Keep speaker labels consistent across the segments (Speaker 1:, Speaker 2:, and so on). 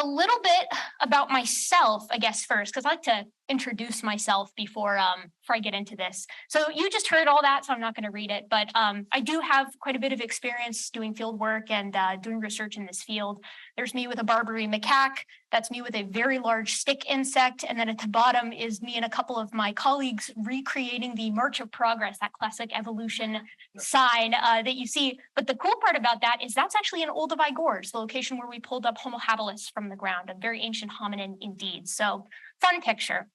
Speaker 1: a little bit about myself, I guess, first, because I like to introduce myself before I get into this. So you just heard all that, so I'm not going to read it, but I do have quite a bit of experience doing field work and doing research in this field. There's me with a Barbary macaque. That's me with a very large stick insect. And then at the bottom is me and a couple of my colleagues recreating the March of Progress, that classic evolution sign that you see. But the cool part about that is that's actually in Olduvai Gorge, the location where we pulled up Homo habilis from the ground, a very ancient hominin indeed. So fun picture.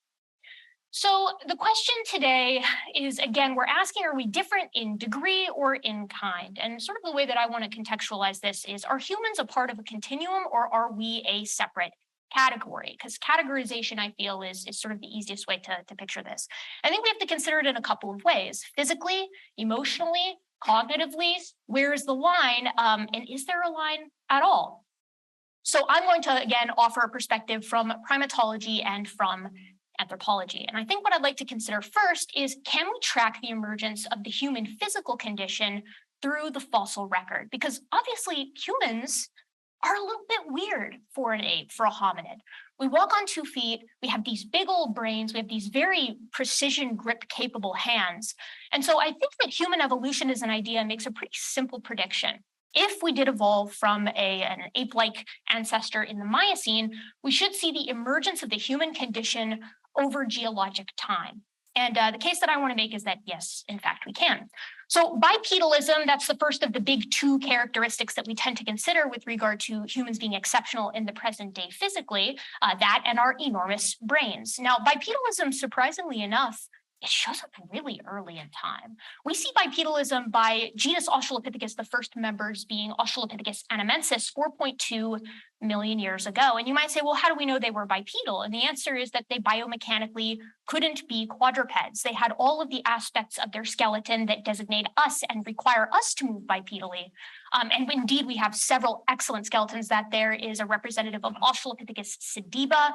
Speaker 1: So the question today is, again, we're asking, are we different in degree or in kind? And sort of the way that I want to contextualize this is, are humans a part of a continuum or are we a separate category? Because categorization, I feel, is sort of the easiest way to picture this. I think we have to consider it in a couple of ways: physically, emotionally, cognitively. Where is the line? And is there a line at all? So I'm going to, again, offer a perspective from primatology and from anthropology. And I think what I'd like to consider first is, can we track the emergence of the human physical condition through the fossil record? Because obviously humans are a little bit weird for an ape, for a hominid. We walk on 2 feet, we have these big old brains, we have these very precision grip capable hands. And so I think that human evolution as an idea makes a pretty simple prediction. If we did evolve from an ape-like ancestor in the Miocene, we should see the emergence of the human condition over geologic time. And the case that I want to make is that, yes, in fact, we can. So bipedalism, that's the first of the big 2 characteristics that we tend to consider with regard to humans being exceptional in the present day physically, that and our enormous brains. Now, bipedalism, surprisingly enough, it shows up really early in time. We see bipedalism by genus Australopithecus, the first members being Australopithecus anamensis 4.2 million years ago. And you might say, well, how do we know they were bipedal? And the answer is that they biomechanically couldn't be quadrupeds. They had all of the aspects of their skeleton that designate us and require us to move bipedally. And indeed, we have several excellent skeletons. That there is a representative of Australopithecus sediba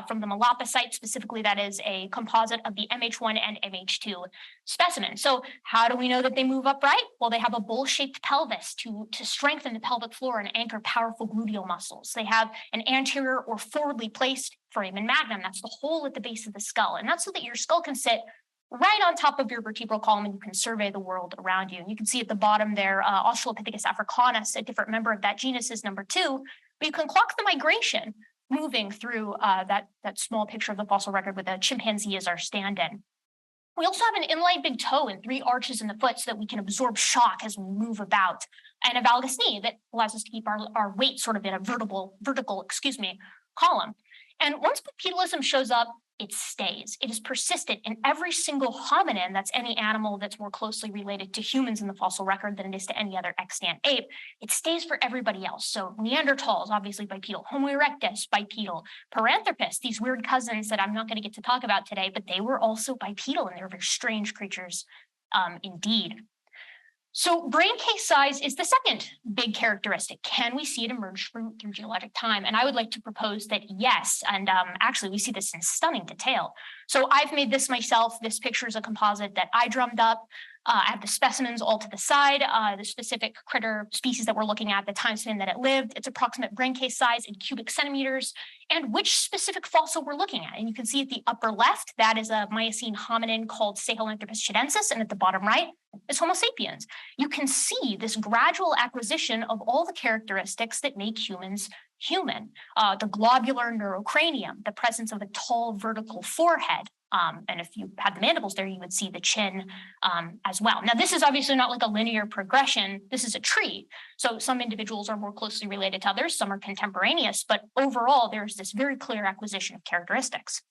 Speaker 1: from the Malapasite. Specifically, that is a composite of the MH1 and MH2 specimen. So how do we know that they move upright? Well, they have a bowl-shaped pelvis to strengthen the pelvic floor and anchor powerful gluteal muscles. They have an anterior or forwardly placed foramen magnum. That's the hole at the base of the skull. And that's so that your skull can sit right on top of your vertebral column and you can survey the world around you. And you can see at the bottom there, Australopithecus africanus, a different member of that genus, is number 2. But you can clock the migration moving through that small picture of the fossil record with a chimpanzee as our stand-in. We also have an inline big toe and 3 arches in the foot so that we can absorb shock as we move about, and a valgus knee that allows us to keep our weight sort of in a vertical column. And once bipedalism shows up, it stays. It is persistent in every single hominin, that's any animal that's more closely related to humans in the fossil record than it is to any other extant ape. It stays for everybody else. So Neanderthals, obviously bipedal. Homo erectus, bipedal. Paranthropus, these weird cousins that I'm not going to get to talk about today, but they were also bipedal, and they were very strange creatures indeed. So brain case size is the second big characteristic. Can we see it emerge through geologic time? And I would like to propose that yes, and actually we see this in stunning detail. So I've made this myself. This picture is a composite that I drummed up. I have the specimens all to the side, the specific critter species that we're looking at, the time span that it lived, its approximate brain case size in cubic centimeters, and which specific fossil we're looking at. And you can see at the upper left, that is a Miocene hominin called Sahelanthropus chidensis, and at the bottom right is Homo sapiens. You can see this gradual acquisition of all the characteristics that make humans human. The globular neurocranium, the presence of a tall vertical forehead, and if you had the mandibles there, you would see the chin as well. Now, this is obviously not like a linear progression. This is a tree. So some individuals are more closely related to others, some are contemporaneous, but overall, there's this very clear acquisition of characteristics.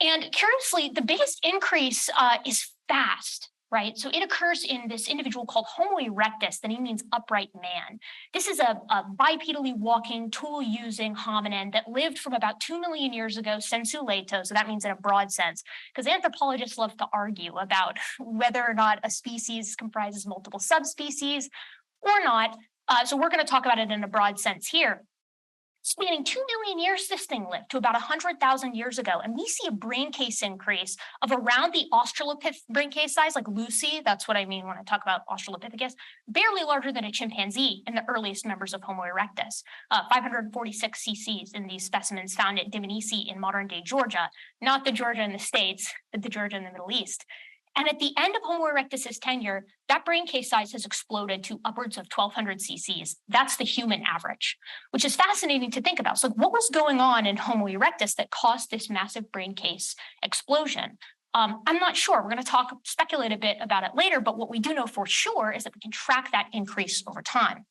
Speaker 1: And curiously, the biggest increase is fast. Right, so it occurs in this individual called Homo erectus. The name means upright man. This is a bipedally walking, tool-using hominin that lived from about 2 million years ago, sensu lato. So that means in a broad sense, because anthropologists love to argue about whether or not a species comprises multiple subspecies or not. So we're going to talk about it in a broad sense here. Spanning 2 million years, this thing lived to about 100,000 years ago. And we see a brain case increase of around the Australopithecus brain case size, like Lucy. That's what I mean when I talk about Australopithecus, barely larger than a chimpanzee in the earliest members of Homo erectus. 546 cc's in these specimens found at Dmanisi in modern day Georgia, not the Georgia in the States, but the Georgia in the Middle East. And at the end of Homo erectus's tenure, that brain case size has exploded to upwards of 1,200 cc's. That's the human average, which is fascinating to think about. So what was going on in Homo erectus that caused this massive brain case explosion? I'm not sure. We're going to speculate a bit about it later, but what we do know for sure is that we can track that increase over time.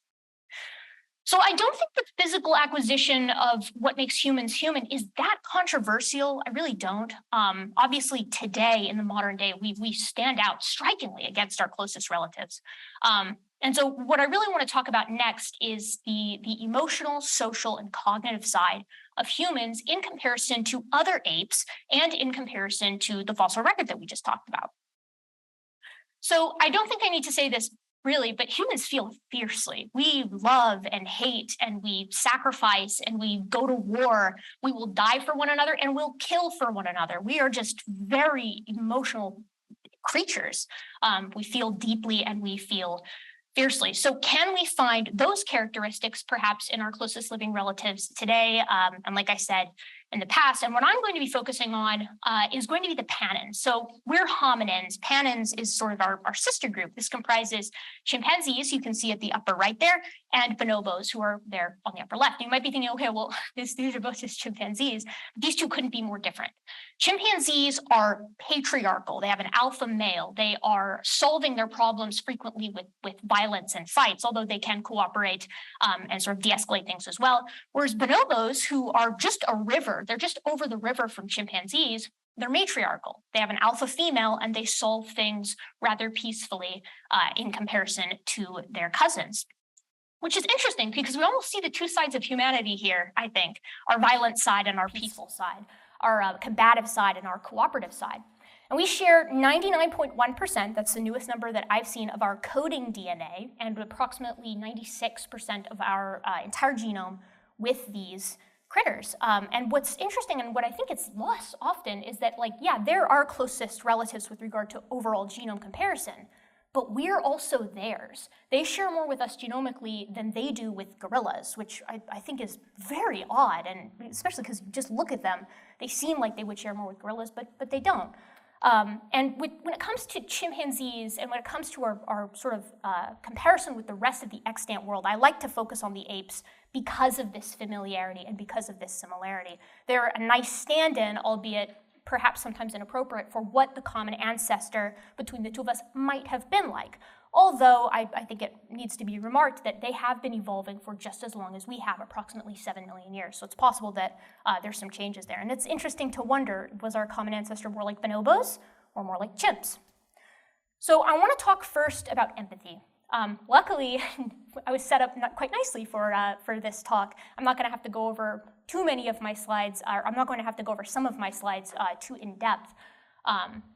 Speaker 1: So I don't think the physical acquisition of what makes humans human is that controversial. I really don't. Obviously, today in the modern day, we stand out strikingly against our closest relatives. And so what I really want to talk about next is the emotional, social, and cognitive side of humans in comparison to other apes and in comparison to the fossil record that we just talked about. So I don't think I need to say this really, but humans feel fiercely. We love and hate, and we sacrifice, and we go to war. We will die for one another, and we'll kill for one another. We are just very emotional creatures. We feel deeply, and we feel fiercely. So can we find those characteristics perhaps in our closest living relatives today? And like I said, in the past. And what I'm going to be focusing on is going to be the Pannins. So we're hominins. Pannins is sort of our sister group. This comprises chimpanzees, you can see at the upper right there, and bonobos, who are there on the upper left. You might be thinking, okay, well, these are both just chimpanzees. But these two couldn't be more different. Chimpanzees are patriarchal. They have an alpha male. They are solving their problems frequently with violence and fights, although they can cooperate and sort of de-escalate things as well. Whereas bonobos, who are just a river, they're just over the river from chimpanzees, they're matriarchal. They have an alpha female, and they solve things rather peacefully in comparison to their cousins. Which is interesting because we almost see the two sides of humanity here, I think, our violent side and our peaceful side, our combative side and our cooperative side. And we share 99.1%, that's the newest number that I've seen, of our coding DNA, and approximately 96% of our entire genome with these critters. And what's interesting, and what I think it's lost often, is that, they're our closest relatives with regard to overall genome comparison, but we're also theirs. They share more with us genomically than they do with gorillas, which I think is very odd, and especially because you just look at them, they seem like they would share more with gorillas, but they don't. And when it comes to chimpanzees, and when it comes to our sort of comparison with the rest of the extant world, I like to focus on the apes because of this familiarity and because of this similarity. They're a nice stand-in, albeit perhaps sometimes inappropriate, for what the common ancestor between the two of us might have been like. Although I think it needs to be remarked that they have been evolving for just as long as we have, approximately 7 million years. So it's possible that there's some changes there. And it's interesting to wonder, was our common ancestor more like bonobos or more like chimps? So I want to talk first about empathy. Luckily, I was set up quite nicely for this talk. I'm not going to have to go over too many of my slides, or I'm not going to have to go over some of my slides too in depth,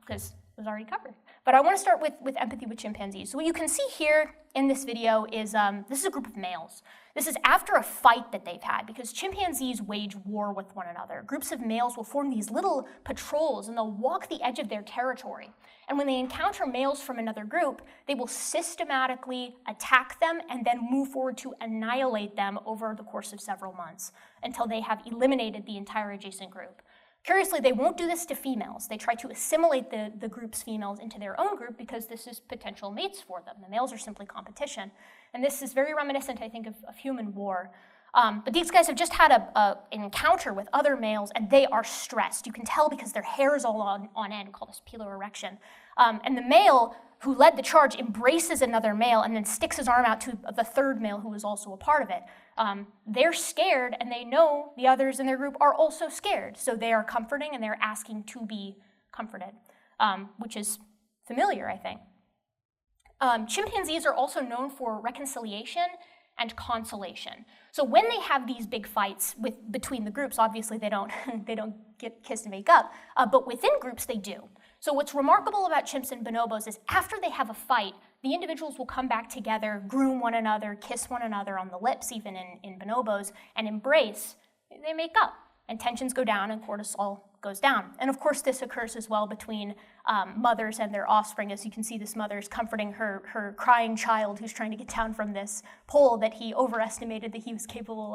Speaker 1: because it was already covered. But I want to start with empathy with chimpanzees. So what you can see here in this video is this is a group of males. This is after a fight that they've had, because chimpanzees wage war with one another. Groups of males will form these little patrols, and they'll walk the edge of their territory. And when they encounter males from another group, they will systematically attack them and then move forward to annihilate them over the course of several months until they have eliminated the entire adjacent group. Curiously, they won't do this to females. They try to assimilate the group's females into their own group because this is potential mates for them. The males are simply competition. And this is very reminiscent, I think, of human war. But these guys have just had an encounter with other males, and they are stressed. You can tell because their hair is all on end, called this piloerection. And the male who led the charge embraces another male and then sticks his arm out to the third male who is also a part of it. They're scared, and they know the others in their group are also scared. So they are comforting, and they're asking to be comforted, which is familiar, I think. Chimpanzees are also known for reconciliation and consolation. So when they have these big fights between the groups, obviously they don't get kissed and make up, but within groups they do. So what's remarkable about chimps and bonobos is after they have a fight, the individuals will come back together, groom one another, kiss one another on the lips, even in bonobos, and embrace. They make up, and tensions go down, and cortisol goes down. And of course, this occurs as well between mothers and their offspring. As you can see, this mother is comforting her crying child who's trying to get down from this pole that he overestimated that he was capable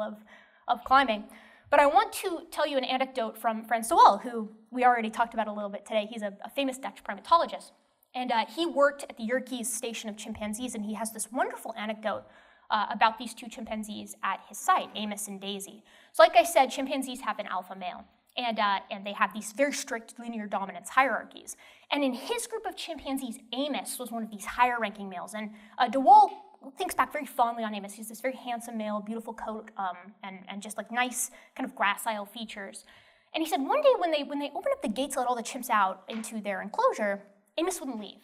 Speaker 1: of climbing. But I want to tell you an anecdote from Fazale, who we already talked about a little bit today. He's a famous Dutch primatologist. And he worked at the Yerkes station of chimpanzees, and he has this wonderful anecdote about these two chimpanzees at his site, Amos and Daisy. So like I said, chimpanzees have an alpha male, and they have these very strict linear dominance hierarchies. And in his group of chimpanzees, Amos was one of these higher-ranking males. And DeWaal thinks back very fondly on Amos. He's this very handsome male, beautiful coat, and just like nice kind of gracile features. And he said one day when they opened up the gates to let all the chimps out into their enclosure, Amos wouldn't leave.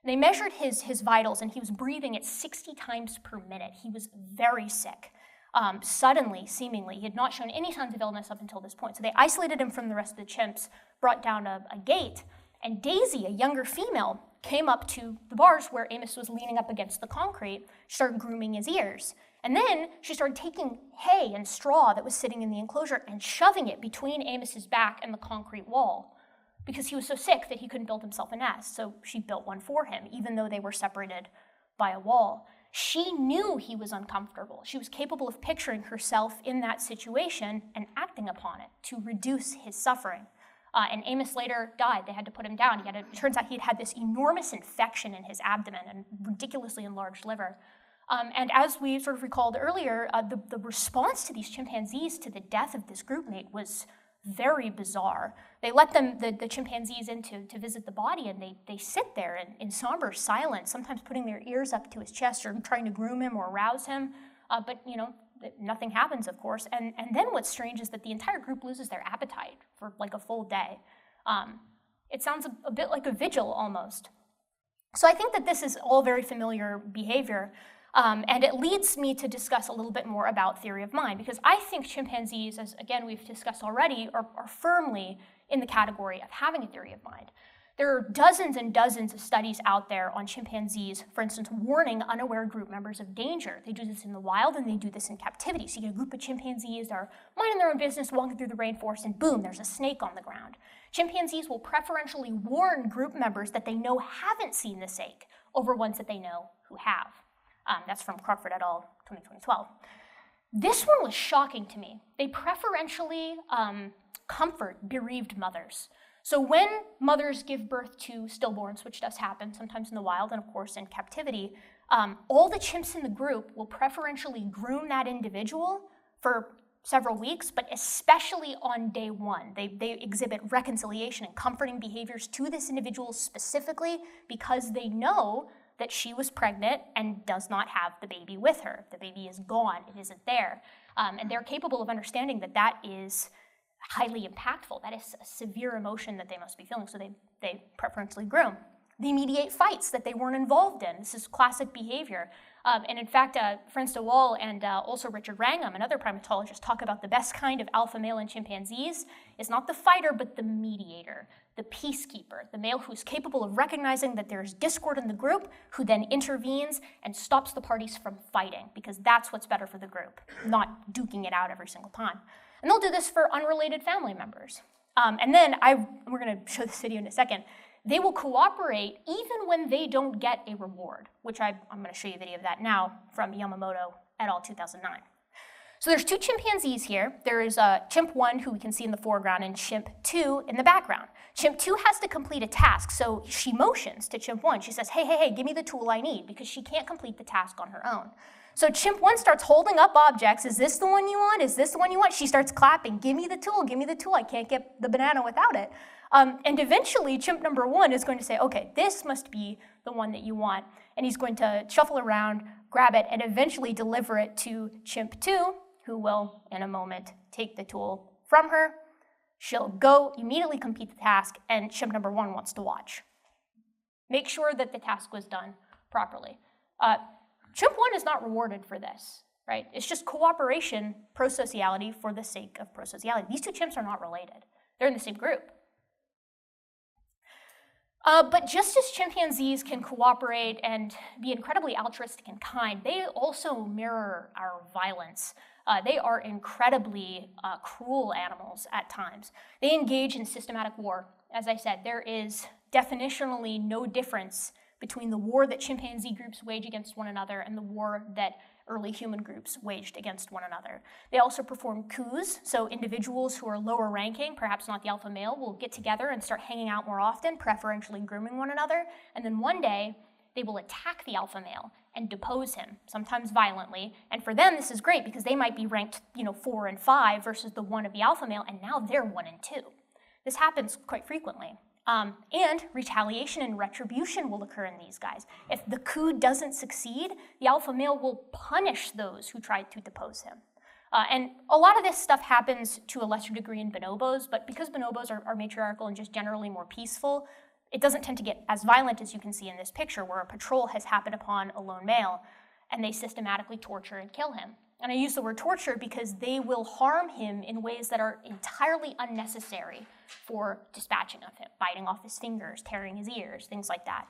Speaker 1: They measured his vitals, and he was breathing at 60 times per minute. He was very sick. Suddenly, seemingly, he had not shown any signs of illness up until this point. So they isolated him from the rest of the chimps, brought down a gate, and Daisy, a younger female, came up to the bars where Amos was leaning up against the concrete. She started grooming his ears. And then she started taking hay and straw that was sitting in the enclosure and shoving it between Amos's back and the concrete wall, because he was so sick that he couldn't build himself a nest. So she built one for him, even though they were separated by a wall. She knew he was uncomfortable. She was capable of picturing herself in that situation and acting upon it to reduce his suffering. And Amos later died. They had to put him down. It turns out he'd had this enormous infection in his abdomen and ridiculously enlarged liver. And as we sort of recalled earlier, the response to these chimpanzees to the death of this group mate was very bizarre. They let the chimpanzees in to visit the body, and they sit there in somber silence, sometimes putting their ears up to his chest or trying to groom him or arouse him. But nothing happens, of course. And then what's strange is that the entire group loses their appetite for like a full day. It sounds a bit like a vigil almost. So I think that this is all very familiar behavior. And it leads me to discuss a little bit more about theory of mind, because I think chimpanzees, as again we've discussed already, are firmly in the category of having a theory of mind. There are dozens and dozens of studies out there on chimpanzees, for instance, warning unaware group members of danger. They do this in the wild, and they do this in captivity. So you get a group of chimpanzees that are minding their own business, walking through the rainforest, and boom, there's a snake on the ground. Chimpanzees will preferentially warn group members that they know haven't seen the snake over ones that they know who have. That's from Crawford et al., 2012. This one was shocking to me. They preferentially comfort bereaved mothers. So when mothers give birth to stillborns, which does happen sometimes in the wild and of course in captivity, all the chimps in the group will preferentially groom that individual for several weeks, but especially on day one. They exhibit reconciliation and comforting behaviors to this individual specifically because they know that she was pregnant and does not have the baby with her. The baby is gone, it isn't there. And they're capable of understanding that that is highly impactful. That is a severe emotion that they must be feeling, so they preferentially groom. They mediate fights that they weren't involved in. This is classic behavior. And in fact, Franz de Waal and also Richard Wrangham and other primatologists talk about the best kind of alpha male in chimpanzees is not the fighter, but the mediator, the peacekeeper, the male who's capable of recognizing that there's discord in the group, who then intervenes and stops the parties from fighting, because that's what's better for the group, not duking it out every single time. And they'll do this for unrelated family members. And then we're going to show this video in a second. They will cooperate even when they don't get a reward, which I'm going to show you a video of that now from Yamamoto et al. 2009. So there's two chimpanzees here. There is chimp 1, who we can see in the foreground, and chimp 2 in the background. Chimp 2 has to complete a task, so she motions to chimp 1. She says, hey, give me the tool I need, because she can't complete the task on her own. So chimp 1 starts holding up objects. Is this the one you want? Is this the one you want? She starts clapping. Give me the tool. I can't get the banana without it. And eventually, chimp number 1 is going to say, okay, this must be the one that you want. And he's going to shuffle around, grab it, and eventually deliver it to chimp 2, who will, in a moment, take the tool from her. She'll go immediately complete the task, and chimp number 1 wants to watch. Make sure that the task was done properly. Chimp 1 is not rewarded for this, right? It's just cooperation, prosociality for the sake of prosociality. These two chimps are not related. They're in the same group. But just as chimpanzees can cooperate and be incredibly altruistic and kind, they also mirror our violence. They are incredibly cruel animals at times. They engage in systematic war. As I said, there is definitionally no difference between the war that chimpanzee groups wage against one another and the war that early human groups waged against one another. They also perform coups, so individuals who are lower ranking, perhaps not the alpha male, will get together and start hanging out more often, preferentially grooming one another, and then one day they will attack the alpha male and depose him, sometimes violently. And for them, this is great because they might be ranked, 4 and 5 versus the 1 of the alpha male, and now they're 1 and 2. This happens quite frequently. And retaliation and retribution will occur in these guys. If the coup doesn't succeed, the alpha male will punish those who tried to depose him. And a lot of this stuff happens to a lesser degree in bonobos, but because bonobos are matriarchal and just generally more peaceful, it doesn't tend to get as violent as you can see in this picture, where a patrol has happened upon a lone male, and they systematically torture and kill him. And I use the word torture because they will harm him in ways that are entirely unnecessary for dispatching of him, biting off his fingers, tearing his ears, things like that.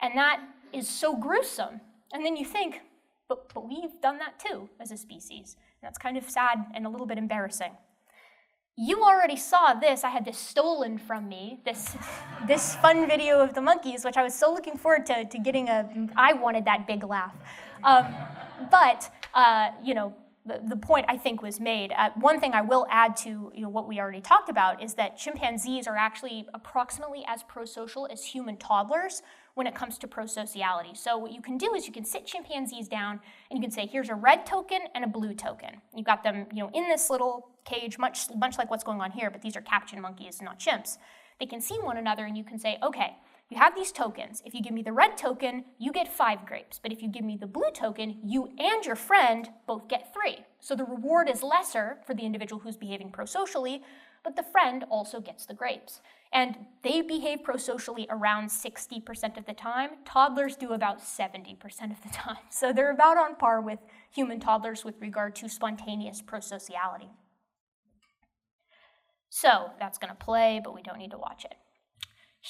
Speaker 1: And that is so gruesome. And then you think, but we've done that too as a species. And that's kind of sad and a little bit embarrassing. You already saw this. I had this stolen from me, this fun video of the monkeys, which I was so looking forward to getting I wanted that big laugh. The point I think was made. One thing I will add to what we already talked about is that chimpanzees are actually approximately as pro-social as human toddlers when it comes to pro-sociality. So what you can do is you can sit chimpanzees down and you can say, here's a red token and a blue token. You've got them in this little cage, much like what's going on here, but these are capuchin monkeys, not chimps. They can see one another and you can say, okay, you have these tokens. If you give me the red token, you get 5 grapes. But if you give me the blue token, you and your friend both get 3. So the reward is lesser for the individual who's behaving pro-socially, but the friend also gets the grapes. And they behave pro-socially around 60% of the time. Toddlers do about 70% of the time. So they're about on par with human toddlers with regard to spontaneous pro-sociality. So that's going to play, but we don't need to watch it.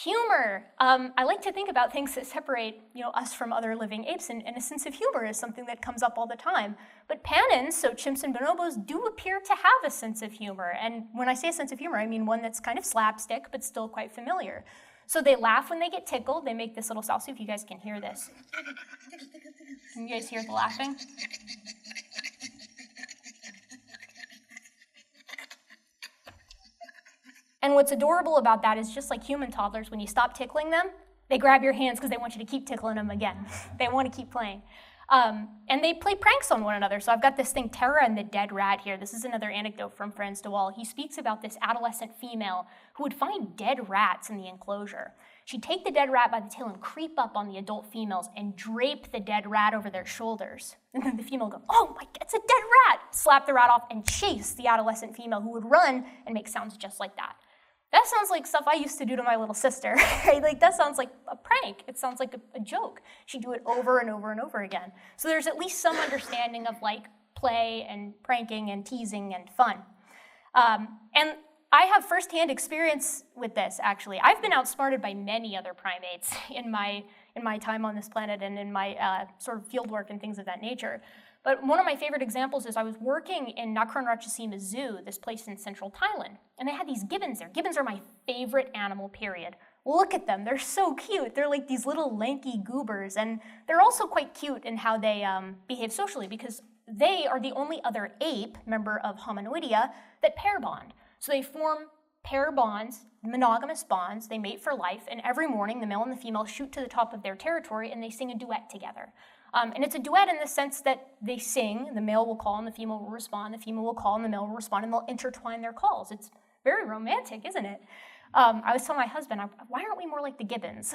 Speaker 1: Humor. I like to think about things that separate us from other living apes, and a sense of humor is something that comes up all the time. But panins, so chimps and bonobos, do appear to have a sense of humor. And when I say a sense of humor, I mean one that's kind of slapstick, but still quite familiar. So they laugh when they get tickled. They make this little sound. See if you guys can hear this. Can you guys hear the laughing? And what's adorable about that is just like human toddlers, when you stop tickling them, they grab your hands because they want you to keep tickling them again. They want to keep playing. And they play pranks on one another. So I've got this thing, Tara and the dead rat here. This is another anecdote from Franz de Waal. He speaks about this adolescent female who would find dead rats in the enclosure. She'd take the dead rat by the tail and creep up on the adult females and drape the dead rat over their shoulders. And then the female would go, oh my, it's a dead rat! Slap the rat off and chase the adolescent female, who would run and make sounds just like that. That sounds like stuff I used to do to my little sister, right? Like, that sounds like a prank. It sounds like a joke. She'd do it over and over and over again. So there's at least some understanding of like play and pranking and teasing and fun. And I have firsthand experience with this, actually. I've been outsmarted by many other primates in my time on this planet and in my sort of field work and things of that nature. But one of my favorite examples is I was working in Nakhon Ratchasima Zoo, this place in central Thailand, and they had these gibbons there. Gibbons are my favorite animal, period. Look at them, they're so cute. They're like these little lanky goobers, and they're also quite cute in how they behave socially, because they are the only other ape, member of Hominoidea, that pair bond. So they form pair bonds, monogamous bonds, they mate for life, and every morning the male and the female shoot to the top of their territory and they sing a duet together. And it's a duet in the sense that they sing, the male will call and the female will respond, the female will call and the male will respond, and they'll intertwine their calls. It's very romantic, isn't it? I was telling my husband, why aren't we more like the gibbons?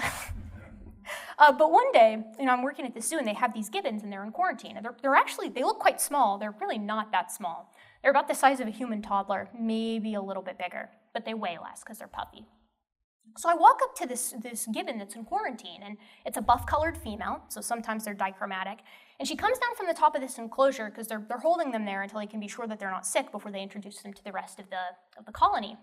Speaker 1: But one day, I'm working at the zoo and they have these gibbons and they're in quarantine. And they're actually, they look quite small. They're really not that small. They're about the size of a human toddler, maybe a little bit bigger, but they weigh less because they're puffy. So I walk up to this gibbon that's in quarantine, and it's a buff-colored female, so sometimes they're dichromatic, and she comes down from the top of this enclosure because they're holding them there until they can be sure that they're not sick before they introduce them to the rest of the colony.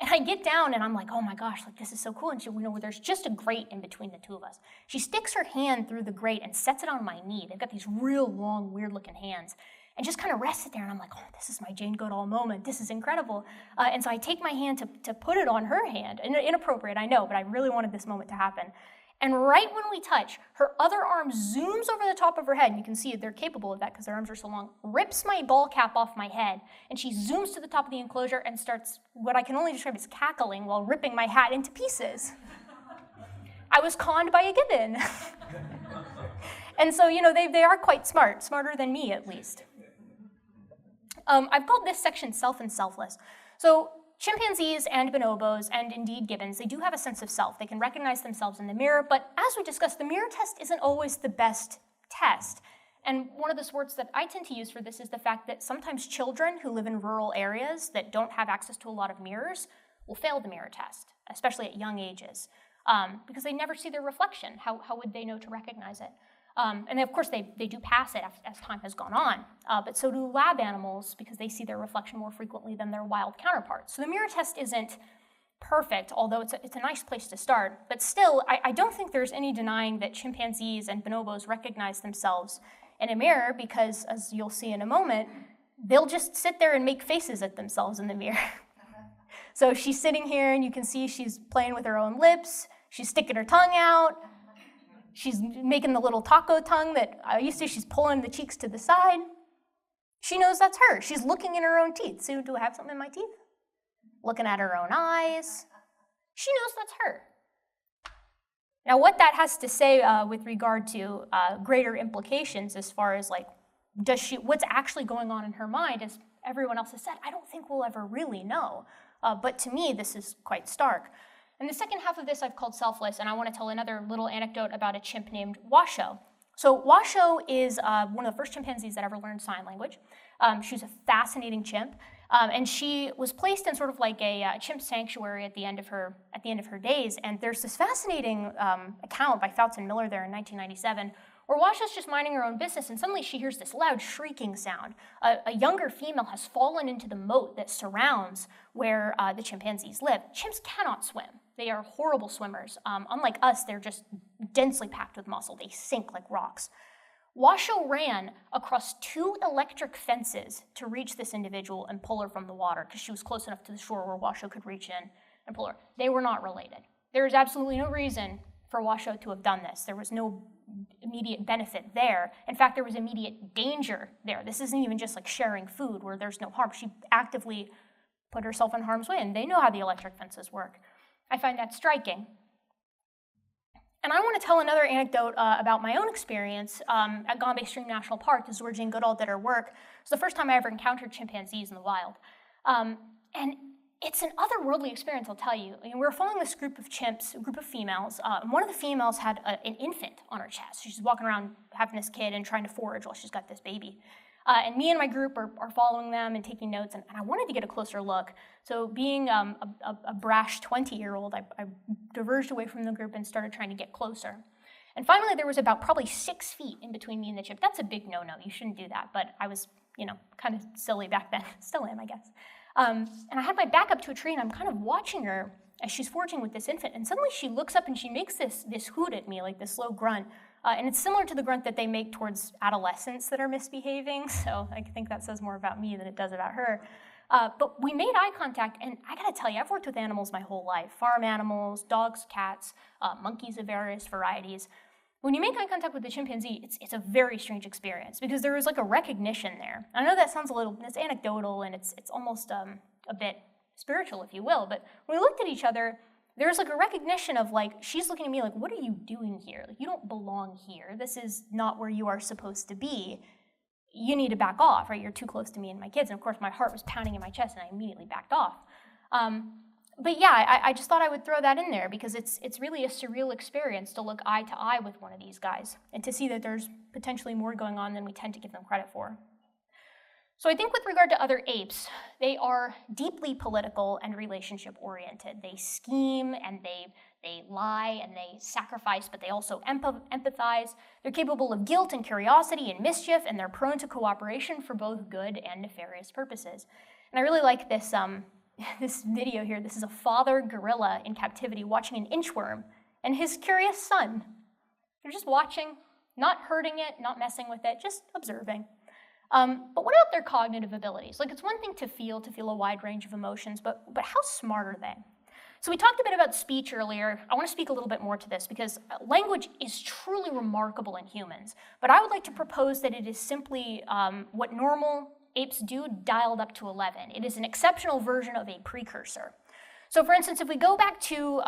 Speaker 1: And I get down and I'm like, oh my gosh, like this is so cool. And there's just a grate in between the two of us. She sticks her hand through the grate and sets it on my knee. They've got these real long, weird looking hands. And just kind of rests it there. And I'm like, oh, this is my Jane Goodall moment. This is incredible. And so I take my hand to put it on her hand. And inappropriate, I know, but I really wanted this moment to happen. And right when we touch, her other arm zooms over the top of her head, and you can see they're capable of that because their arms are so long, rips my ball cap off my head, and she zooms to the top of the enclosure and starts what I can only describe as cackling while ripping my hat into pieces. I was conned by a gibbon. And so, they are quite smart, smarter than me at least. I've called this section self and selfless. So chimpanzees and bonobos, and indeed gibbons, they do have a sense of self. They can recognize themselves in the mirror, but as we discussed, the mirror test isn't always the best test. And one of the words that I tend to use for this is the fact that sometimes children who live in rural areas that don't have access to a lot of mirrors will fail the mirror test, especially at young ages, because they never see their reflection. How would they know to recognize it? And of course, they do pass it as time has gone on, but so do lab animals because they see their reflection more frequently than their wild counterparts. So the mirror test isn't perfect, although it's a nice place to start. But still, I don't think there's any denying that chimpanzees and bonobos recognize themselves in a mirror because, as you'll see in a moment, they'll just sit there and make faces at themselves in the mirror. So she's sitting here, and you can see she's playing with her own lips. She's sticking her tongue out. She's making the little taco tongue that I used to. She's pulling the cheeks to the side. She knows that's her. She's looking in her own teeth. So do I have something in my teeth? Looking at her own eyes. She knows that's her. Now, what that has to say with regard to greater implications as far as what's actually going on in her mind, as everyone else has said, I don't think we'll ever really know. But to me, this is quite stark. And the second half of this I've called selfless, and I want to tell another little anecdote about a chimp named Washoe. So Washoe is one of the first chimpanzees that ever learned sign language. She was a fascinating chimp, and she was placed in sort of like a chimp sanctuary at the end of her days. And there's this fascinating account by Fouts and Miller there in 1997, where Washoe's just minding her own business, and suddenly she hears this loud shrieking sound. A younger female has fallen into the moat that surrounds where the chimpanzees live. Chimps cannot swim. They are horrible swimmers. Unlike us, they're just densely packed with muscle. They sink like rocks. Washoe ran across 2 electric fences to reach this individual and pull her from the water because she was close enough to the shore where Washoe could reach in and pull her. They were not related. There is absolutely no reason for Washoe to have done this. There was no immediate benefit there. In fact, there was immediate danger there. This isn't even just like sharing food where there's no harm. She actively put herself in harm's way, and they know how the electric fences work. I find that striking. And I want to tell another anecdote about my own experience at Gombe Stream National Park, as where Jane Goodall did her work. It was the first time I ever encountered chimpanzees in the wild. And it's an otherworldly experience, I'll tell you. We were following this group of chimps, a group of females, and one of the females had an infant on her chest. She's walking around having this kid and trying to forage while she's got this baby. And me and my group are following them and taking notes, and I wanted to get a closer look. So being a brash 20-year-old, I diverged away from the group and started trying to get closer. And finally, there was about probably 6 feet in between me and the chimp. That's a big no-no. You shouldn't do that. But I was, kind of silly back then. Still am, I guess. And I had my back up to a tree, and I'm kind of watching her as she's foraging with this infant. And suddenly she looks up and she makes this hoot at me, like this low grunt. And it's similar to the grunt that they make towards adolescents that are misbehaving. So I think that says more about me than it does about her. But we made eye contact, and I gotta tell you, I've worked with animals my whole life. Farm animals, dogs, cats, monkeys of various varieties. When you make eye contact with the chimpanzee, it's a very strange experience because there is like a recognition there. I know that sounds it's anecdotal and it's almost a bit spiritual, if you will, but when we looked at each other, there's like a recognition of she's looking at me like, what are you doing here? Like, you don't belong here. This is not where you are supposed to be. You need to back off, right? You're too close to me and my kids. And of course, my heart was pounding in my chest and I immediately backed off. But yeah, I just thought I would throw that in there because it's really a surreal experience to look eye to eye with one of these guys and to see that there's potentially more going on than we tend to give them credit for. So I think with regard to other apes, they are deeply political and relationship-oriented. They scheme and they lie and they sacrifice, but they also empathize. They're capable of guilt and curiosity and mischief, and they're prone to cooperation for both good and nefarious purposes. And I really like this this video here, this is a father gorilla in captivity watching an inchworm and his curious son. They're just watching, not hurting it, not messing with it, just observing. But what about their cognitive abilities? Like, it's one thing to feel a wide range of emotions, but how smart are they? So we talked a bit about speech earlier. I want to speak a little bit more to this because language is truly remarkable in humans. But I would like to propose that it is simply what normal apes do dialed up to 11. It is an exceptional version of a precursor. So for instance, if we go back to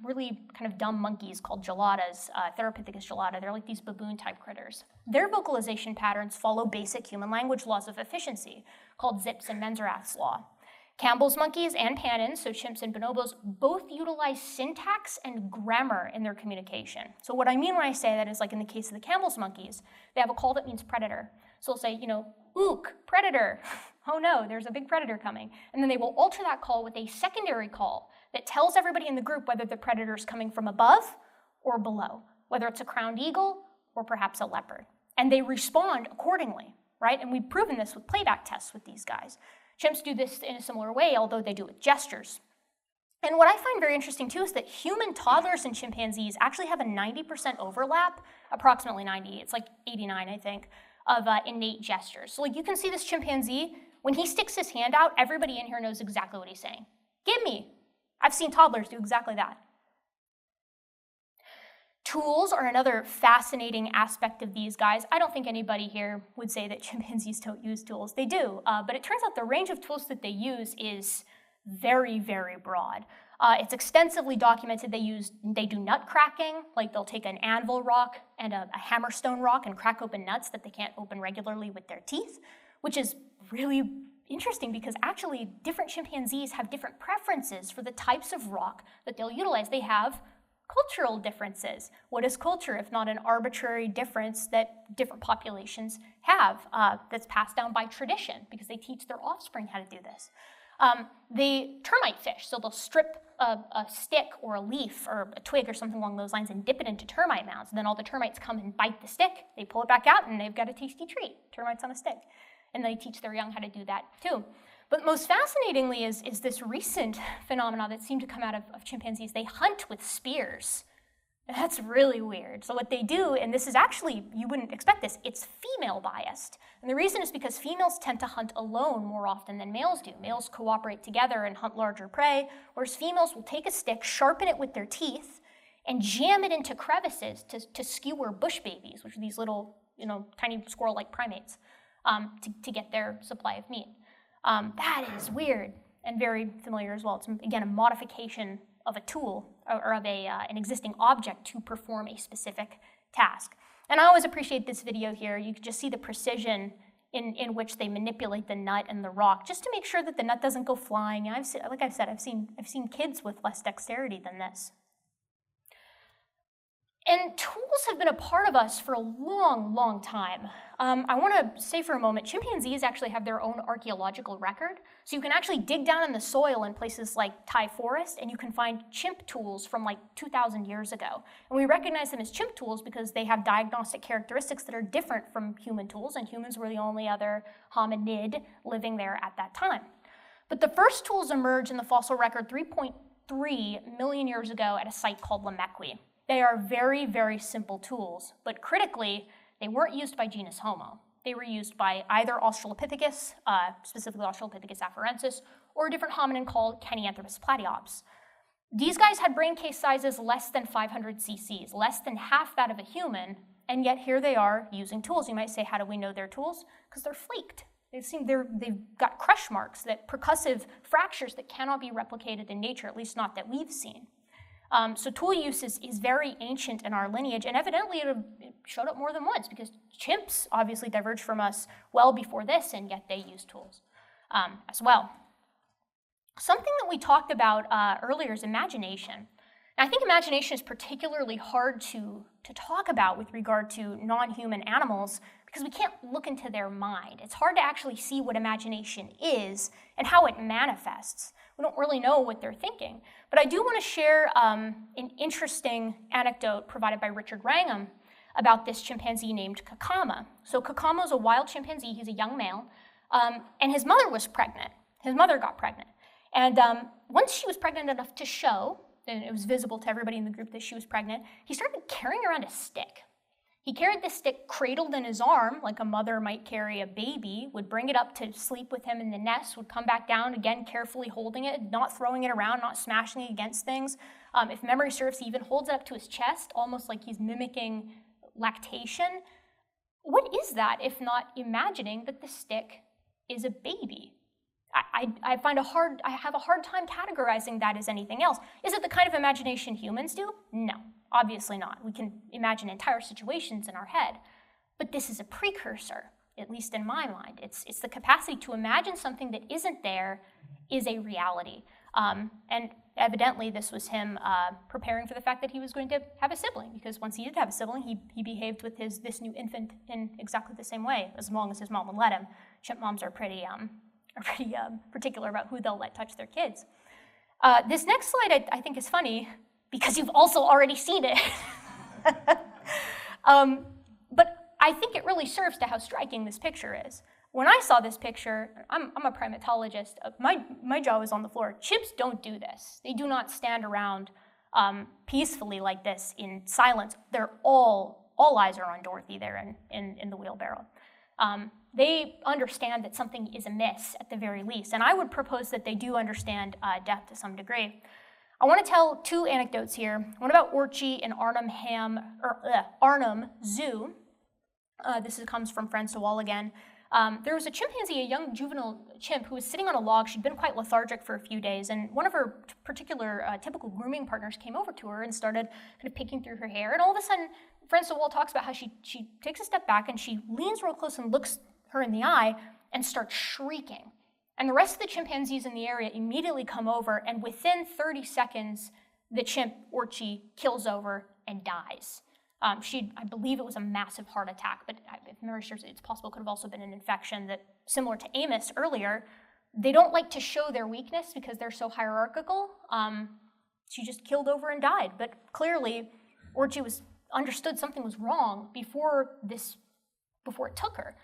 Speaker 1: really kind of dumb monkeys called geladas, Therapithecus gelata, they're like these baboon-type critters. Their vocalization patterns follow basic human language laws of efficiency called Zipf's and Menzerath's law. Campbell's monkeys and panins, so chimps and bonobos, both utilize syntax and grammar in their communication. So what I mean when I say that is, like in the case of the Campbell's monkeys, they have a call that means predator. So they'll say, ook, predator. Oh no, there's a big predator coming. And then they will alter that call with a secondary call that tells everybody in the group whether the predator is coming from above or below, whether it's a crowned eagle or perhaps a leopard. And they respond accordingly, right? And we've proven this with playback tests with these guys. Chimps do this in a similar way, although they do it with gestures. And what I find very interesting too is that human toddlers and chimpanzees actually have a 90% overlap, approximately 90, it's like 89, I think, of innate gestures. So like you can see this chimpanzee, when he sticks his hand out, everybody in here knows exactly what he's saying. Give me. I've seen toddlers do exactly that. Tools are another fascinating aspect of these guys. I don't think anybody here would say that chimpanzees don't use tools. They do, but it turns out the range of tools that they use is very, very broad. It's extensively documented. They do nut cracking, like they'll take an anvil rock and a hammerstone rock and crack open nuts that they can't open regularly with their teeth, which is really interesting because actually different chimpanzees have different preferences for the types of rock that they'll utilize. They have cultural differences. What is culture if not an arbitrary difference that different populations have that's passed down by tradition because they teach their offspring how to do this? The termite fish, so they'll strip a stick or a leaf or a twig or something along those lines and dip it into termite mounds. And then all the termites come and bite the stick. They pull it back out and they've got a tasty treat, termites on a stick. And they teach their young how to do that too. But most fascinatingly is this recent phenomenon that seemed to come out of chimpanzees. They hunt with spears. That's really weird. So what they do, and this is actually, you wouldn't expect this, it's female biased. And the reason is because females tend to hunt alone more often than males do. Males cooperate together and hunt larger prey, whereas females will take a stick, sharpen it with their teeth, and jam it into crevices to skewer bush babies, which are these little, tiny squirrel-like primates, to get their supply of meat. That is weird and very familiar as well. It's, again, a modification of a tool or of an existing object to perform a specific task. And I always appreciate this video here. You can just see the precision in which they manipulate the nut and the rock just to make sure that the nut doesn't go flying. Like I've said, I've seen kids with less dexterity than this. And tools have been a part of us for a long, long time. I want to say for a moment, chimpanzees actually have their own archaeological record. So you can actually dig down in the soil in places like Thai forest, and you can find chimp tools from like 2,000 years ago. And we recognize them as chimp tools because they have diagnostic characteristics that are different from human tools, and humans were the only other hominid living there at that time. But the first tools emerged in the fossil record 3.3 million years ago at a site called Lamekwi. They are very, very simple tools, but critically, they weren't used by genus Homo. They were used by either Australopithecus, specifically Australopithecus afarensis, or a different hominin called Kenyanthropus platyops. These guys had brain case sizes less than 500 cc's, less than half that of a human, and yet here they are using tools. You might say, how do we know they're tools? Because they're flaked. They've got crush marks, that percussive fractures that cannot be replicated in nature, at least not that we've seen. So tool use is very ancient in our lineage, and evidently it showed up more than once because chimps obviously diverged from us well before this, and yet they use tools as well. Something that we talked about earlier is imagination. And I think imagination is particularly hard to talk about with regard to non-human animals because we can't look into their mind. It's hard to actually see what imagination is and how it manifests. We don't really know what they're thinking. But I do want to share an interesting anecdote provided by Richard Wrangham about this chimpanzee named Kakama. So Kakama is a wild chimpanzee. He's a young male. And his mother was pregnant. His mother got pregnant. And once she was pregnant enough to show, and it was visible to everybody in the group that she was pregnant, he started carrying around a stick. He carried this stick cradled in his arm, like a mother might carry a baby, would bring it up to sleep with him in the nest, would come back down, again, carefully holding it, not throwing it around, not smashing it against things. If memory serves, he even holds it up to his chest, almost like he's mimicking lactation. What is that if not imagining that the stick is a baby? I have a hard time categorizing that as anything else. Is it the kind of imagination humans do? No, obviously not. We can imagine entire situations in our head, but this is a precursor, at least in my mind. It's the capacity to imagine something that isn't there is a reality. And evidently this was him preparing for the fact that he was going to have a sibling, because once he did have a sibling, he behaved with this new infant in exactly the same way, as long as his mom would let him. Chimp moms are pretty particular about who they'll let touch their kids. This next slide I think is funny because you've also already seen it. But I think it really serves to how striking this picture is. When I saw this picture, I'm a primatologist. My jaw was on the floor. Chimps don't do this. They do not stand around peacefully like this in silence. They're all eyes are on Dorothy there in the wheelbarrow. They understand that something is amiss at the very least, and I would propose that they do understand death to some degree. I want to tell two anecdotes here. One about Orchie in Arnhem Zoo. This comes from Fazale again. There was a chimpanzee, a young juvenile chimp, who was sitting on a log. She'd been quite lethargic for a few days, and one of her particular typical grooming partners came over to her and started kind of picking through her hair. And all of a sudden, Fazale talks about how she takes a step back and she leans real close and looks her in the eye and starts shrieking. And the rest of the chimpanzees in the area immediately come over, and within 30 seconds, the chimp, Orchie, kills over and dies. I believe it was a massive heart attack, but if memory serves, it's possible it could have also been an infection that, similar to Amos earlier, they don't like to show their weakness because they're so hierarchical. She just killed over and died, but clearly Orchie understood something was wrong before it took her.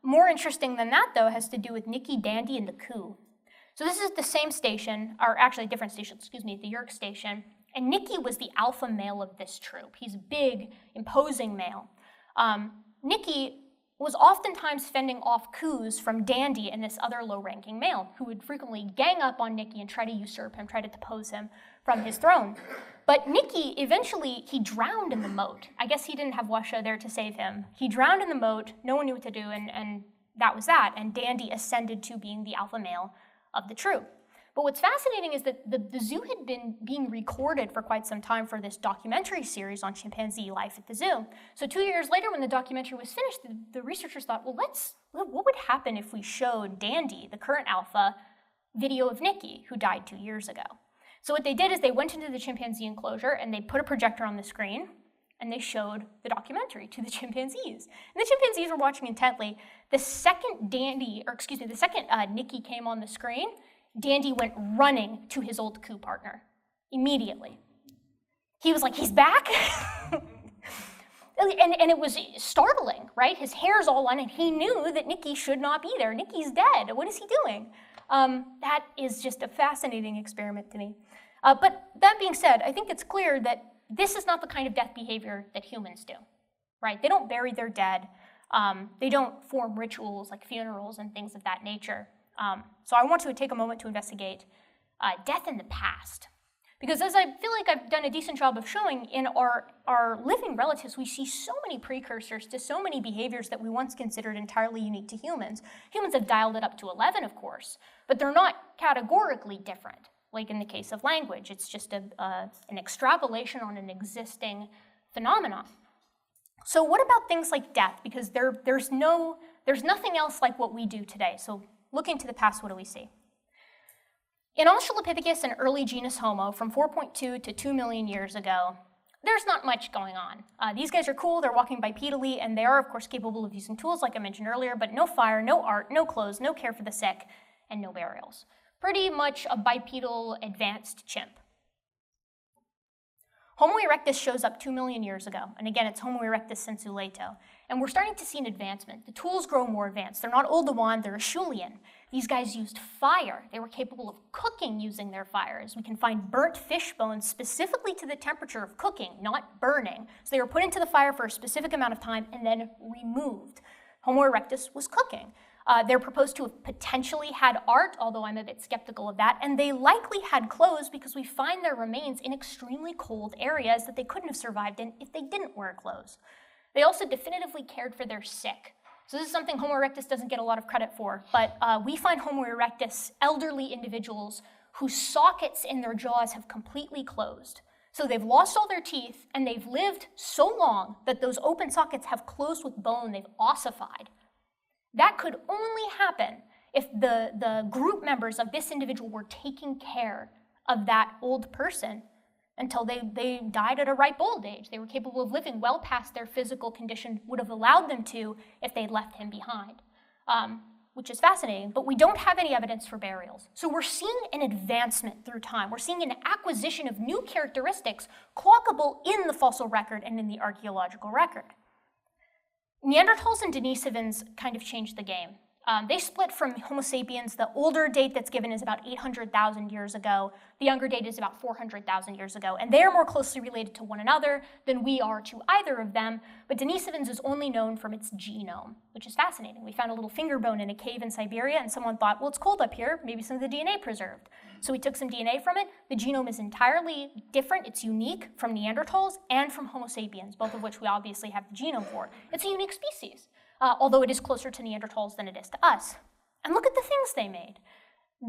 Speaker 1: More interesting than that, though, has to do with Nicky, Dandy, and the Coup. So this is the same station, or actually a different station, the Yerk station. And Nicky was the alpha male of this troop. He's a big, imposing male. Nicky was oftentimes fending off coups from Dandy and this other low-ranking male, who would frequently gang up on Nicky and try to usurp him, try to depose him from his throne. But Nicky, eventually, he drowned in the moat. I guess he didn't have Washa there to save him. He drowned in the moat, no one knew what to do, and that was that. And Dandy ascended to being the alpha male of the troop. But what's fascinating is that the zoo had been being recorded for quite some time for this documentary series on chimpanzee life at the zoo. So 2 years later, when the documentary was finished, the researchers thought, well, what would happen if we showed Dandy, the current alpha, video of Nicky, who died 2 years ago? So what they did is they went into the chimpanzee enclosure and they put a projector on the screen and they showed the documentary to the chimpanzees. And the chimpanzees were watching intently. The second Nicky came on the screen, Dandy went running to his old coup partner immediately. He was like, he's back? and it was startling, right? His hair's all on and he knew that Nicky should not be there. Nicky's dead. What is he doing? That is just a fascinating experiment to me. But that being said, I think it's clear that this is not the kind of death behavior that humans do, right? They don't bury their dead. They don't form rituals like funerals and things of that nature. So I want to take a moment to investigate death in the past. Because as I feel like I've done a decent job of showing, in our living relatives, we see so many precursors to so many behaviors that we once considered entirely unique to humans. Humans have dialed it up to 11, of course, but they're not categorically different. Like in the case of language, it's just an extrapolation on an existing phenomenon. So what about things like death? Because there's nothing else like what we do today. So looking to the past, what do we see? In Australopithecus and early genus Homo from 4.2 to 2 million years ago, there's not much going on. These guys are cool, they're walking bipedally, and they are, of course, capable of using tools like I mentioned earlier, but no fire, no art, no clothes, no care for the sick, and no burials. Pretty much a bipedal advanced chimp. Homo erectus shows up 2 million years ago, and again, it's Homo erectus sensu lato. And we're starting to see an advancement. The tools grow more advanced. They're not Oldowan, they're Acheulean. These guys used fire. They were capable of cooking using their fires. We can find burnt fish bones specifically to the temperature of cooking, not burning. So they were put into the fire for a specific amount of time and then removed. Homo erectus was cooking. They're proposed to have potentially had art, although I'm a bit skeptical of that, and they likely had clothes because we find their remains in extremely cold areas that they couldn't have survived in if they didn't wear clothes. They also definitively cared for their sick. So this is something Homo erectus doesn't get a lot of credit for, but we find Homo erectus elderly individuals whose sockets in their jaws have completely closed. So they've lost all their teeth, and they've lived so long that those open sockets have closed with bone, they've ossified. That could only happen if the group members of this individual were taking care of that old person until they died at a ripe old age. They were capable of living well past their physical condition would have allowed them to if they'd left him behind, which is fascinating. But we don't have any evidence for burials. So we're seeing an advancement through time. We're seeing an acquisition of new characteristics clockable in the fossil record and in the archaeological record. Neanderthals and Denisovans kind of changed the game. They split from Homo sapiens. The older date that's given is about 800,000 years ago. The younger date is about 400,000 years ago. And they are more closely related to one another than we are to either of them. But Denisovans is only known from its genome, which is fascinating. We found a little finger bone in a cave in Siberia, and someone thought, well, it's cold up here. Maybe some of the DNA preserved. So we took some DNA from it. The genome is entirely different. It's unique from Neanderthals and from Homo sapiens, both of which we obviously have the genome for. It's a unique species. Although it is closer to Neanderthals than it is to us. And look at the things they made.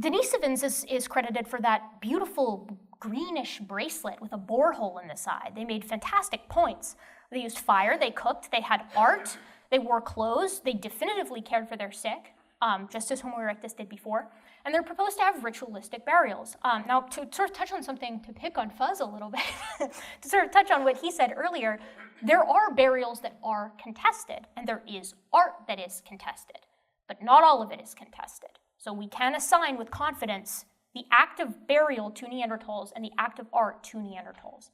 Speaker 1: Denisovans is credited for that beautiful greenish bracelet with a borehole in the side. They made fantastic points. They used fire, they cooked, they had art, they wore clothes, they definitively cared for their sick, just as Homo erectus did before. And they're proposed to have ritualistic burials. Now, to sort of touch on something, to pick on Fuzz a little bit, to sort of touch on what he said earlier, there are burials that are contested, and there is art that is contested, but not all of it is contested. So we can assign with confidence the act of burial to Neanderthals and the act of art to Neanderthals.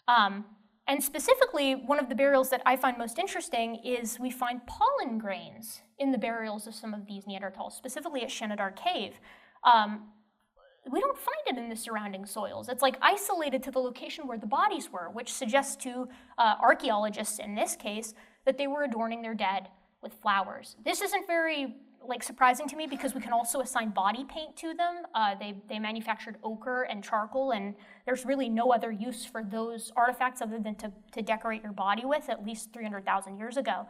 Speaker 1: And specifically, one of the burials that I find most interesting is we find pollen grains in the burials of some of these Neanderthals, specifically at Shenadar Cave. We don't find it in the surrounding soils. It's like isolated to the location where the bodies were, which suggests to archaeologists in this case that they were adorning their dead with flowers. This isn't very surprising to me because we can also assign body paint to them. They manufactured ochre and charcoal, and there's really no other use for those artifacts other than to decorate your body with at least 300,000 years ago.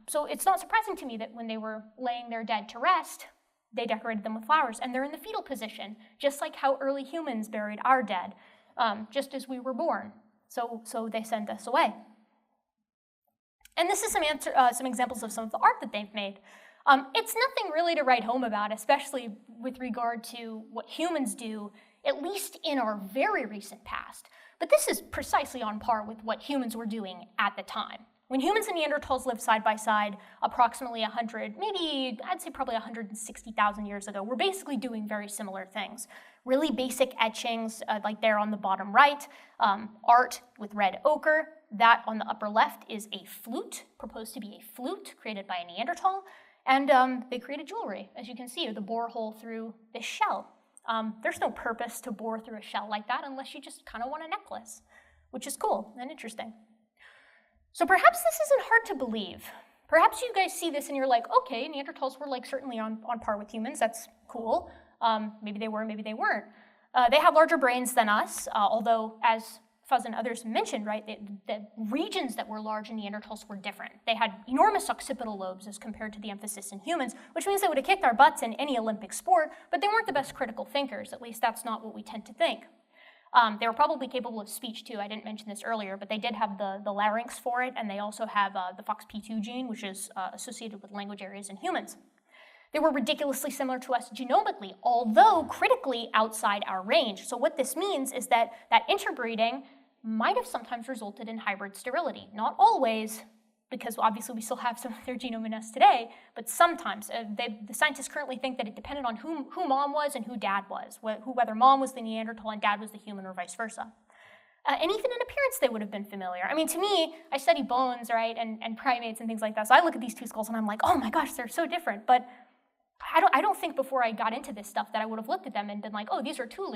Speaker 1: So it's not surprising to me that when they were laying their dead to rest, they decorated them with flowers, and they're in the fetal position, just like how early humans buried our dead, just as we were born. So they sent us away. And this is some examples of some of the art that they've made. It's nothing really to write home about, especially with regard to what humans do, at least in our very recent past. But this is precisely on par with what humans were doing at the time. When humans and Neanderthals lived side by side, approximately 100, maybe I'd say probably 160,000 years ago, we're basically doing very similar things. Really basic etchings, like there on the bottom right, art with red ochre. That on the upper left is a flute, proposed to be a flute created by a Neanderthal. And they created jewelry, as you can see, the borehole through this shell. There's no purpose to bore through a shell like that unless you just kind of want a necklace, which is cool and interesting. So perhaps this isn't hard to believe. Perhaps you guys see this and you're like, okay, Neanderthals were certainly on par with humans. That's cool. Maybe they were, maybe they weren't. They had larger brains than us, although as Fuzz and others mentioned, right, the regions that were large in Neanderthals were different. They had enormous occipital lobes as compared to the emphasis in humans, which means they would have kicked our butts in any Olympic sport, but they weren't the best critical thinkers. At least that's not what we tend to think. They were probably capable of speech too. I didn't mention this earlier, but they did have the larynx for it, and they also have the FOXP2 gene, which is associated with language areas in humans. They were ridiculously similar to us genomically, although critically outside our range. So what this means is that interbreeding might have sometimes resulted in hybrid sterility. Not always, because obviously we still have some of their genome in us today, but sometimes. The scientists currently think that it depended on who mom was and who dad was, whether mom was the Neanderthal and dad was the human or vice versa. And even in appearance, they would have been familiar. I mean, to me, I study bones, right, and primates and things like that. So I look at these two skulls and I'm like, oh my gosh, they're so different. But I don't think before I got into this stuff that I would have looked at them and been like, oh, these are two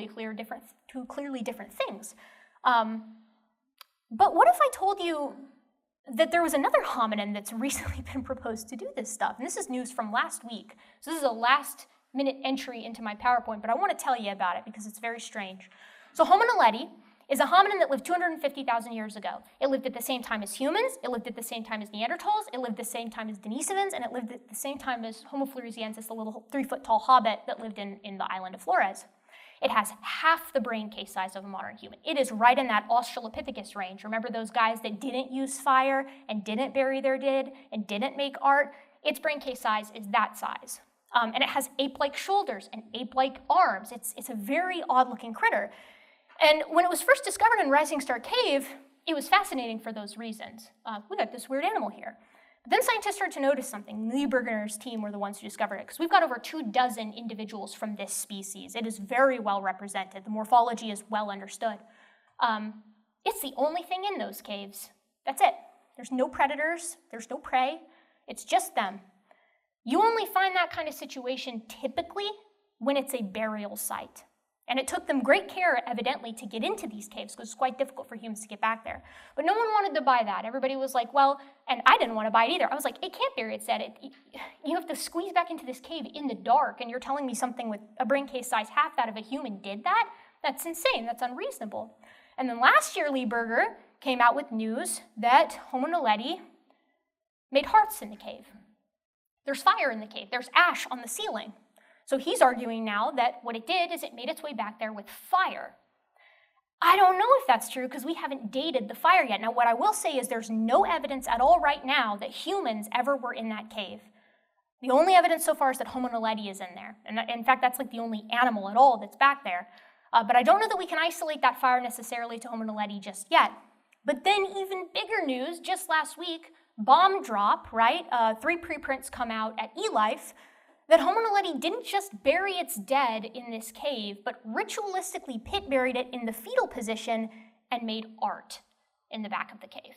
Speaker 1: clearly different things. But what if I told you that there was another hominin that's recently been proposed to do this stuff? And this is news from last week. So this is a last-minute entry into my PowerPoint, but I want to tell you about it because it's very strange. So Homo naledi is a hominin that lived 250,000 years ago. It lived at the same time as humans, it lived at the same time as Neanderthals, it lived at the same time as Denisovans, and it lived at the same time as Homo floresiensis, the little 3-foot-tall hobbit that lived in the island of Flores. It has half the brain case size of a modern human. It is right in that Australopithecus range. Remember those guys that didn't use fire and didn't bury their dead and didn't make art? Its brain case size is that size. And it has ape-like shoulders and ape-like arms. It's a very odd-looking critter. And when it was first discovered in Rising Star Cave, it was fascinating for those reasons. We got this weird animal here. But then scientists started to notice something. Lieberger's team were the ones who discovered it, because we've got over 24 individuals from this species. It is very well represented. The morphology is well understood. It's the only thing in those caves. That's it. There's no predators. There's no prey. It's just them. You only find that kind of situation typically when it's a burial site. And it took them great care, evidently, to get into these caves because it's quite difficult for humans to get back there. But no one wanted to buy that. Everybody was like, well, and I didn't want to buy it either. I was like, it can't bury its dead. You have to squeeze back into this cave in the dark, and you're telling me something with a brain case size half that of a human did that? That's insane. That's unreasonable. And then last year, Lieberger came out with news that Homo naledi made hearts in the cave. There's fire in the cave. There's ash on the ceiling. So he's arguing now that what it did is it made its way back there with fire. I don't know if that's true because we haven't dated the fire yet. Now, what I will say is there's no evidence at all right now that humans ever were in that cave. The only evidence so far is that Homo naledi is in there. And in fact, that's like the only animal at all that's back there. But I don't know that we can isolate that fire necessarily to Homo naledi just yet. But then even bigger news, just last week, bomb drop, right? 3 preprints come out at eLife that Homo naledi didn't just bury its dead in this cave, but ritualistically pit buried it in the fetal position and made art in the back of the cave.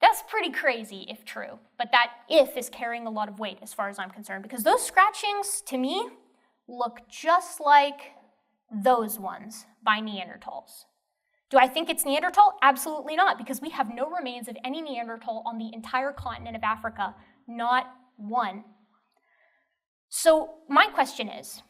Speaker 1: That's pretty crazy if true, but that if is carrying a lot of weight as far as I'm concerned, because those scratchings, to me, look just like those ones by Neanderthals. Do I think it's Neanderthal? Absolutely not, because we have no remains of any Neanderthal on the entire continent of Africa, not one. So my question is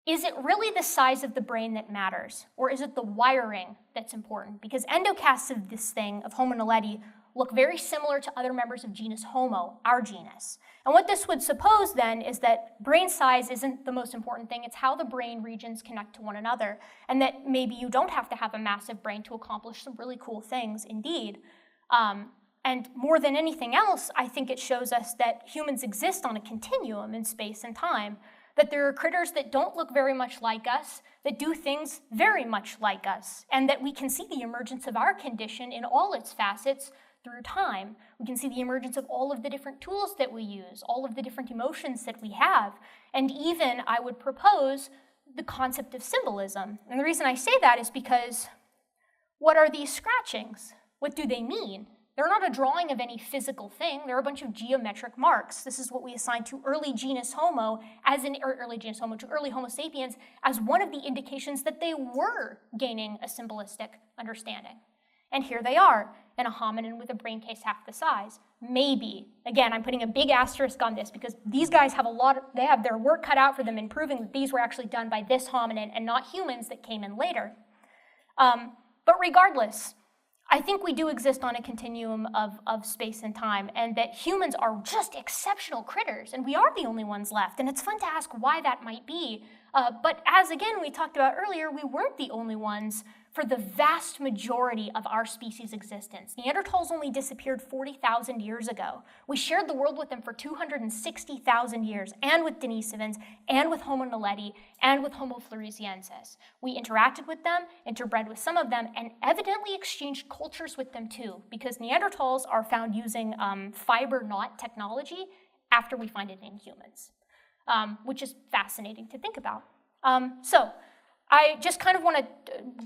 Speaker 1: it really the size of the brain that matters, or is it the wiring that's important? Because endocasts of this thing, of Homo naledi, look very similar to other members of genus Homo, our genus. And what this would suppose then is that brain size isn't the most important thing, it's how the brain regions connect to one another, and that maybe you don't have to have a massive brain to accomplish some really cool things indeed. And more than anything else, I think it shows us that humans exist on a continuum in space and time, that there are critters that don't look very much like us, that do things very much like us, and that we can see the emergence of our condition in all its facets through time. We can see the emergence of all of the different tools that we use, all of the different emotions that we have, and even, I would propose, the concept of symbolism. And the reason I say that is because what are these scratchings? What do they mean? They're not a drawing of any physical thing. They're a bunch of geometric marks. This is what we assign to early genus Homo, to early Homo sapiens, as one of the indications that they were gaining a symbolistic understanding. And here they are, in a hominin with a brain case half the size. Maybe. Again, I'm putting a big asterisk on this because these guys have they have their work cut out for them in proving that these were actually done by this hominin and not humans that came in later. But regardless, I think we do exist on a continuum of space and time, and that humans are just exceptional critters, and we are the only ones left. And it's fun to ask why that might be. But as, again, we talked about earlier, we weren't the only ones for the vast majority of our species' existence. Neanderthals only disappeared 40,000 years ago. We shared the world with them for 260,000 years, and with Denisovans, and with Homo naledi, and with Homo floresiensis. We interacted with them, interbred with some of them, and evidently exchanged cultures with them too, because Neanderthals are found using fiber knot technology after we find it in humans, which is fascinating to think about. So I just kind of want to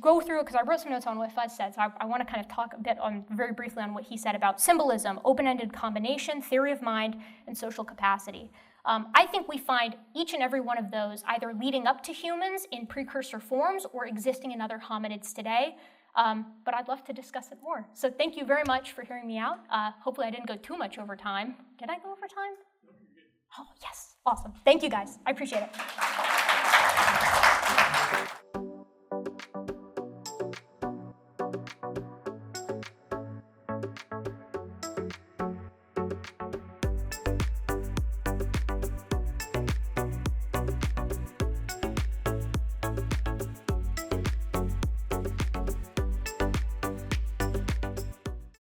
Speaker 1: go through, because I wrote some notes on what Fuzz said, so I want to kind of talk a bit on, very briefly, on what he said about symbolism, open-ended combination, theory of mind, and social capacity. I think we find each and every one of those either leading up to humans in precursor forms or existing in other hominids today. But I'd love to discuss it more. So thank you very much for hearing me out. Hopefully I didn't go too much over time. Did I go over time? Oh, yes. Awesome. Thank you, guys. I appreciate it.